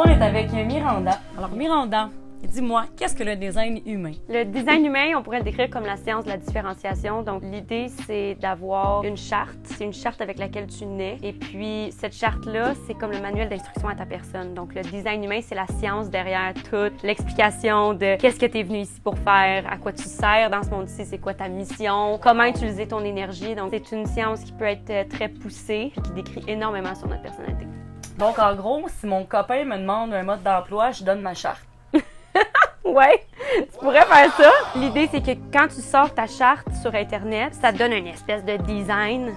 on est avec Miranda. Alors Miranda, dis-moi, qu'est-ce que le design humain? Le design humain, on pourrait le décrire comme la science de la différenciation. Donc, l'idée, c'est d'avoir une charte. C'est une charte avec laquelle tu nais. Et puis, cette charte-là, c'est comme le manuel d'instruction à ta personne. Donc, le design humain, c'est la science derrière toute l'explication de qu'est-ce que tu es venu ici pour faire, à quoi tu sers dans ce monde-ci, c'est quoi ta mission, comment utiliser ton énergie. Donc, c'est une science qui peut être très poussée et qui décrit énormément sur notre personnalité. Donc, en gros, si mon copain me demande un mode d'emploi, je donne ma charte. Ouais, tu pourrais faire ça. L'idée, c'est que quand tu sors ta charte sur Internet, ça te donne une espèce de design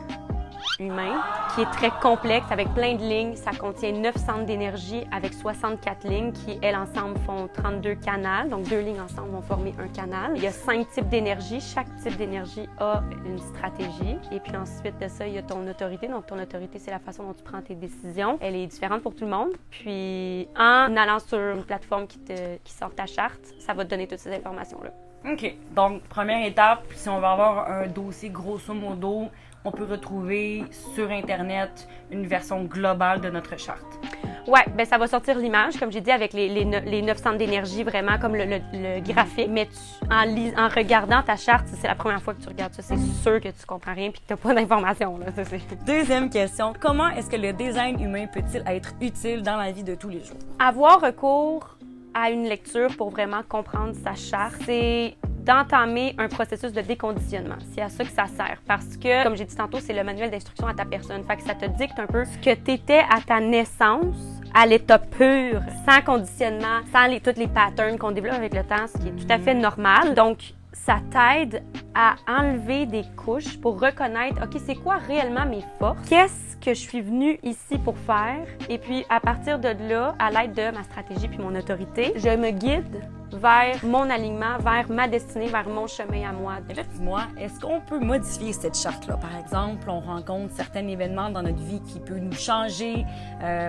humain qui est très complexe avec plein de lignes. Ça contient 9 centres d'énergie avec 64 lignes qui, elles, ensemble, font 32 canaux. Donc, 2 lignes ensemble vont former un canal. Il y a 5 types d'énergie. Chaque type d'énergie a une stratégie. Et puis ensuite de ça, il y a ton autorité. Donc, ton autorité, c'est la façon dont tu prends tes décisions. Elle est différente pour tout le monde. Puis, en allant sur une plateforme qui sort ta charte, ça va te donner toutes ces informations-là. OK. Donc, première étape, si on veut avoir un dossier grosso modo, on peut retrouver sur Internet une version globale de notre charte. Ouais, ben ça va sortir l'image, comme j'ai dit, avec les 9 centres d'énergie, vraiment comme le graphique. Mais en regardant ta charte, si c'est la première fois que tu regardes ça, c'est sûr que tu comprends rien et que tu n'as pas d'informations. Deuxième question, comment est-ce que le design humain peut-il être utile dans la vie de tous les jours? Avoir recours à une lecture pour vraiment comprendre sa charte, c'est d'entamer un processus de déconditionnement. C'est à ça que ça sert. Parce que, comme j'ai dit tantôt, c'est le manuel d'instruction à ta personne. Fait que ça te dicte un peu ce que tu étais à ta naissance, à l'état pur, sans conditionnement, sans tous les patterns qu'on développe avec le temps, ce qui est tout à fait normal. Donc, ça t'aide à enlever des couches pour reconnaître, OK, c'est quoi réellement mes forces? Qu'est-ce que je suis venue ici pour faire? Et puis, à partir de là, à l'aide de ma stratégie puis mon autorité, je me guide vers mon alignement, vers ma destinée, vers mon chemin à moi. Et là, dis-moi, est-ce qu'on peut modifier cette charte-là? Par exemple, on rencontre certains événements dans notre vie qui peuvent nous changer,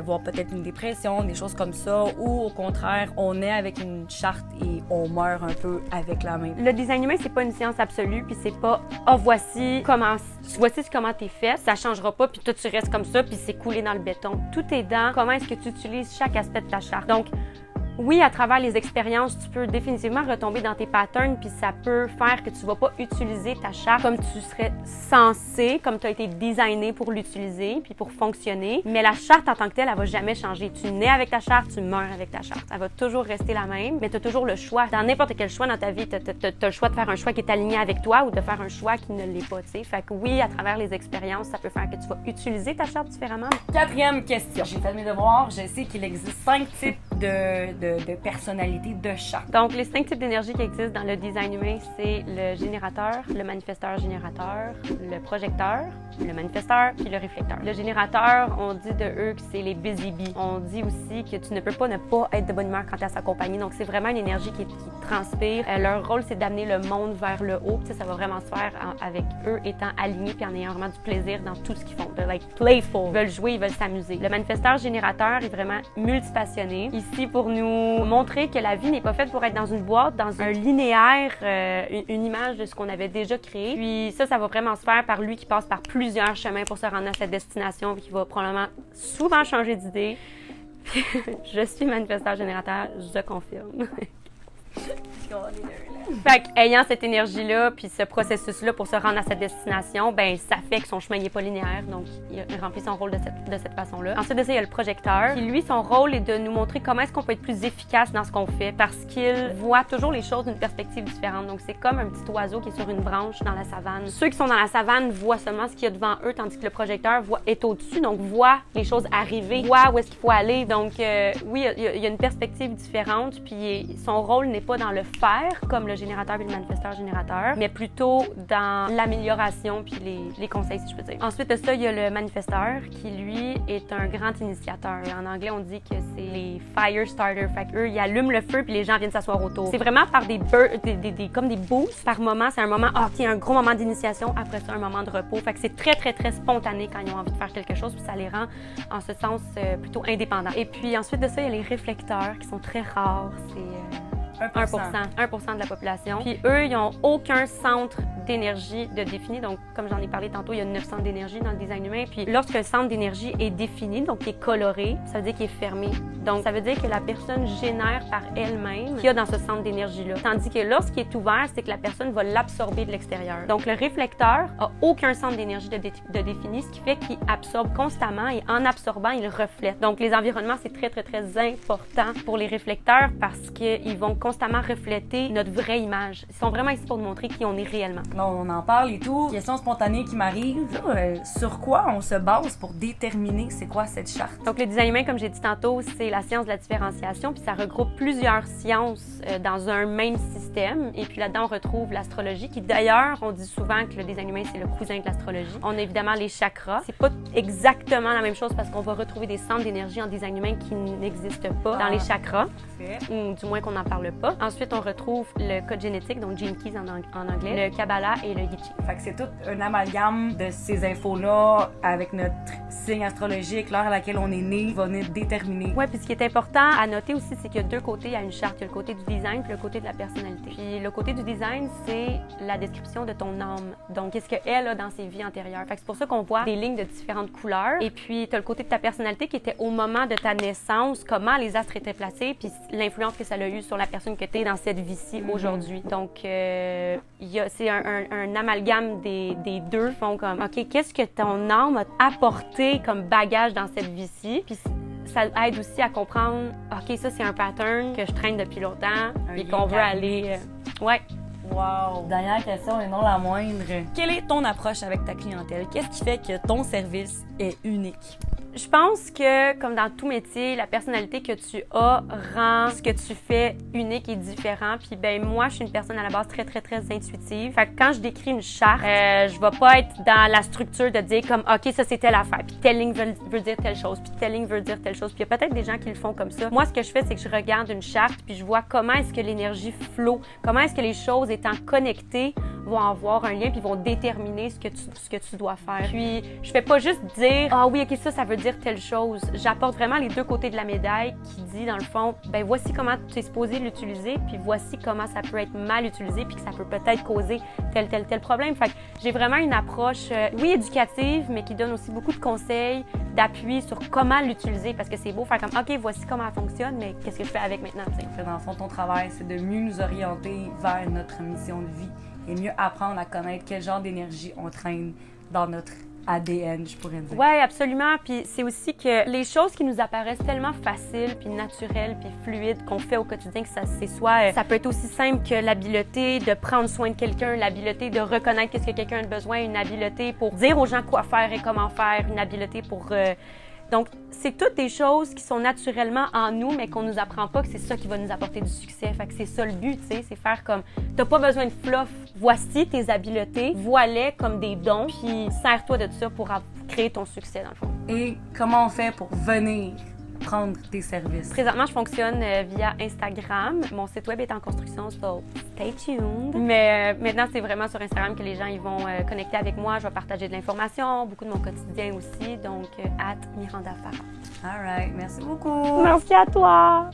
voire peut-être une dépression, des choses comme ça, ou au contraire, on est avec une charte et on meurt un peu avec la même. Le design humain, c'est pas une science absolue, puis c'est pas « Ah, voici comment t'es fait, ça changera pas, puis toi, tu restes comme ça, puis c'est coulé dans le béton. » Tout est dans comment est-ce que tu utilises chaque aspect de ta charte. Donc, oui, à travers les expériences, tu peux définitivement retomber dans tes patterns, puis ça peut faire que tu vas pas utiliser ta charte comme tu serais censé, comme tu as été designé pour l'utiliser, puis pour fonctionner. Mais la charte en tant que telle, elle va jamais changer. Tu nais avec ta charte, tu meurs avec ta charte. Elle va toujours rester la même, mais tu as toujours le choix. Dans n'importe quel choix dans ta vie, tu as le choix de faire un choix qui est aligné avec toi ou de faire un choix qui ne l'est pas, tu sais. Fait que oui, à travers les expériences, ça peut faire que tu vas utiliser ta charte différemment. Quatrième question. J'ai fait mes devoirs. Je sais qu'il existe 5 types de personnalité de charte. Donc, les 5 types d'énergie qui existent dans le design humain, c'est le générateur, le manifesteur-générateur, le projecteur, le manifesteur puis le réflecteur. Le générateur, on dit de eux que c'est les busy bees. On dit aussi que tu ne peux pas ne pas être de bonne humeur quand tu es à sa compagnie. Donc, c'est vraiment une énergie qui transpire. Leur rôle, c'est d'amener le monde vers le haut. Ça va vraiment se faire avec eux étant alignés puis en ayant vraiment du plaisir dans tout ce qu'ils font. De like playful. Ils veulent jouer, ils veulent s'amuser. Le manifesteur-générateur est vraiment multipassionné. Ici, pour nous montrer que la vie n'est pas faite pour être dans une boîte, dans un linéaire, une image de ce qu'on avait déjà créé. Puis ça va vraiment se faire par lui qui passe par plusieurs chemins pour se rendre à cette destination puis qui va probablement souvent changer d'idée. Je suis manifesteur-générateur, je confirme. Fait qu'ayant cette énergie-là, puis ce processus-là pour se rendre à cette destination, ben ça fait que son chemin n'est pas linéaire, donc il remplit son rôle de cette façon-là. Ensuite de ça, il y a le projecteur, qui lui, son rôle est de nous montrer comment est-ce qu'on peut être plus efficace dans ce qu'on fait, parce qu'il voit toujours les choses d'une perspective différente. Donc c'est comme un petit oiseau qui est sur une branche dans la savane. Ceux qui sont dans la savane voient seulement ce qu'il y a devant eux, tandis que le projecteur est au-dessus, donc voit les choses arriver, voit où est-ce qu'il faut aller. Donc oui, il y a une perspective différente, puis son rôle n'est pas dans le faire, comme le générateur et le manifesteur-générateur, mais plutôt dans l'amélioration puis les conseils, si je peux dire. Ensuite de ça, il y a le manifesteur qui, lui, est un grand initiateur. En anglais, on dit que c'est les fire starters. Fait qu'eux, ils allument le feu puis les gens viennent s'asseoir autour. C'est vraiment par comme des boosts. Par moment, c'est un moment, un gros moment d'initiation. Après ça, un moment de repos. Fait que c'est très, très, très spontané quand ils ont envie de faire quelque chose puis ça les rend, en ce sens, plutôt indépendants. Et puis ensuite de ça, il y a les réflecteurs qui sont très rares. C'est 1% de la population. Puis eux, ils n'ont aucun centre d'énergie de défini. Donc, comme j'en ai parlé tantôt, il y a 9 centres d'énergie dans le design humain. Puis lorsque le centre d'énergie est défini, donc qui est coloré, ça veut dire qu'il est fermé Donc, ça veut dire que la personne génère par elle-même ce qu'il y a dans ce centre d'énergie-là. Tandis que lorsqu'il est ouvert, c'est que la personne va l'absorber de l'extérieur. Donc, le réflecteur a aucun centre d'énergie de défini, ce qui fait qu'il absorbe constamment et en absorbant, il reflète. Donc, les environnements, c'est très, très, très important pour les réflecteurs parce qu'ils vont constamment refléter notre vraie image. Ils sont vraiment ici pour nous montrer qui on est réellement. Là, on en parle et tout. Question spontanée qui m'arrive. Sur quoi on se base pour déterminer c'est quoi cette charte? Donc, le design humain, comme j'ai dit tantôt, c'est la science de la différenciation, puis ça regroupe plusieurs sciences dans un même système. Et puis là-dedans, on retrouve l'astrologie, qui d'ailleurs, on dit souvent que le design humain, c'est le cousin de l'astrologie. On a évidemment les chakras. C'est pas exactement la même chose parce qu'on va retrouver des centres d'énergie en design humain qui n'existent pas dans les chakras, ou du moins qu'on n'en parle pas. Ensuite, on retrouve le code génétique, donc Gene Keys en anglais, le Kabbalah et le Yi Chi. Fait que c'est tout un amalgame de ces infos-là avec notre signe astrologique, l'heure à laquelle on est né, va venir déterminer. Oui, puis ce qui est important à noter aussi, c'est qu'il y a deux côtés à une charte. Il y a le côté du design puis le côté de la personnalité. Puis le côté du design, c'est la description de ton âme. Donc, qu'est-ce qu'elle a dans ses vies antérieures. Fait que c'est pour ça qu'on voit des lignes de différentes couleurs. Et puis, tu as le côté de ta personnalité qui était au moment de ta naissance, comment les astres étaient placés, puis l'influence que ça a eu sur la personne que tu es dans cette vie-ci aujourd'hui. Donc, c'est un amalgame des deux. Ils font comme, OK, qu'est-ce que ton âme a apporté comme bagage dans cette vie-ci? Puis ça aide aussi à comprendre, OK, ça, c'est un pattern que je traîne depuis longtemps et qu'on veut aller... Ouais. Wow! Dernière question et non la moindre. Quelle est ton approche avec ta clientèle? Qu'est-ce qui fait que ton service est unique? Je pense que, comme dans tout métier, la personnalité que tu as rend ce que tu fais unique et différent. Puis, ben moi, je suis une personne à la base très, très, très intuitive. Fait que quand je décris une charte, je vais pas être dans la structure de dire comme, OK, ça, c'est telle affaire. Puis, telle ligne veut dire telle chose. Puis, telle ligne veut dire telle chose. Puis, il y a peut-être des gens qui le font comme ça. Moi, ce que je fais, c'est que je regarde une charte puis je vois comment est-ce que l'énergie flow, comment est-ce que les choses étant connectées vont avoir un lien puis vont déterminer ce que tu dois faire. Puis, je fais pas juste dire, ah oui, OK, ça veut dire telle chose. J'apporte vraiment les deux côtés de la médaille qui dit, dans le fond, ben voici comment tu es supposé l'utiliser, puis voici comment ça peut être mal utilisé, puis que ça peut peut-être causer tel problème. Fait que j'ai vraiment une approche, oui, éducative, mais qui donne aussi beaucoup de conseils, d'appui sur comment l'utiliser, parce que c'est beau faire comme, OK, voici comment elle fonctionne, mais qu'est-ce que je fais avec maintenant, tu sais? Dans le fond, ton travail, c'est de mieux nous orienter vers notre mission de vie et mieux apprendre à connaître quel genre d'énergie on traîne dans notre ADN, je pourrais dire. Oui, absolument. Puis c'est aussi que les choses qui nous apparaissent tellement faciles, puis naturelles, puis fluides qu'on fait au quotidien, que ça peut être aussi simple que l'habileté de prendre soin de quelqu'un, l'habileté de reconnaître qu'est-ce que quelqu'un a besoin, une habileté pour dire aux gens quoi faire et comment faire, une habileté pour... Donc, c'est toutes des choses qui sont naturellement en nous, mais qu'on nous apprend pas que c'est ça qui va nous apporter du succès. Fait que c'est ça le but, tu sais, c'est faire comme, t'as pas besoin de fluff, voici tes habiletés, vois-les comme des dons, puis sers-toi de ça pour créer ton succès, dans le fond. Et comment on fait pour venir prendre tes services? Présentement, je fonctionne via Instagram. Mon site web est en construction, so stay tuned. Mais maintenant, c'est vraiment sur Instagram que les gens ils vont connecter avec moi. Je vais partager de l'information, beaucoup de mon quotidien aussi. Donc, @MirandaFarah. All right. Merci beaucoup. Merci à toi.